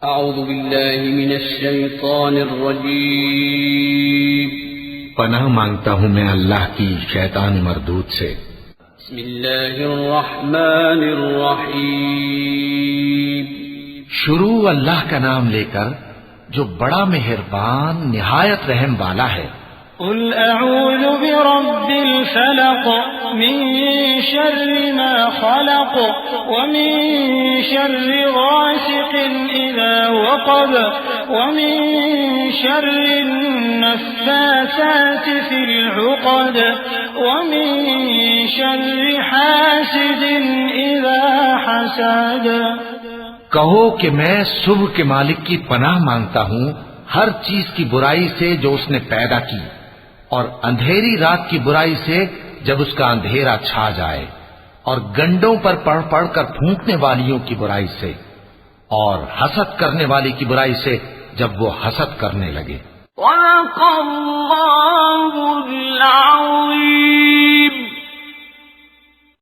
اعوذ باللہ من الشیطان الرجیم پناہ مانگتا ہوں میں اللہ کی شیطان مردود سے۔ بسم اللہ الرحمن الرحیم شروع اللہ کا نام لے کر جو بڑا مہربان نہایت رحم والا ہے۔ قل اعوذ برب الفلق من شر ما خلق ومن شر غاسق اذا وقب ومن شر النفاثات في العقد ومن شر حاسد اذا حسد۔ کہو کہ میں صبح کے مالک کی پناہ مانگتا ہوں ہر چیز کی برائی سے جو اس نے پیدا کی، اور اندھیری رات کی برائی سے جب اس کا اندھیرا چھا جائے، اور گنڈوں پر پڑھ پڑھ کر پھونکنے والیوں کی برائی سے، اور حسد کرنے والی کی برائی سے جب وہ حسد کرنے لگے۔ وَقَ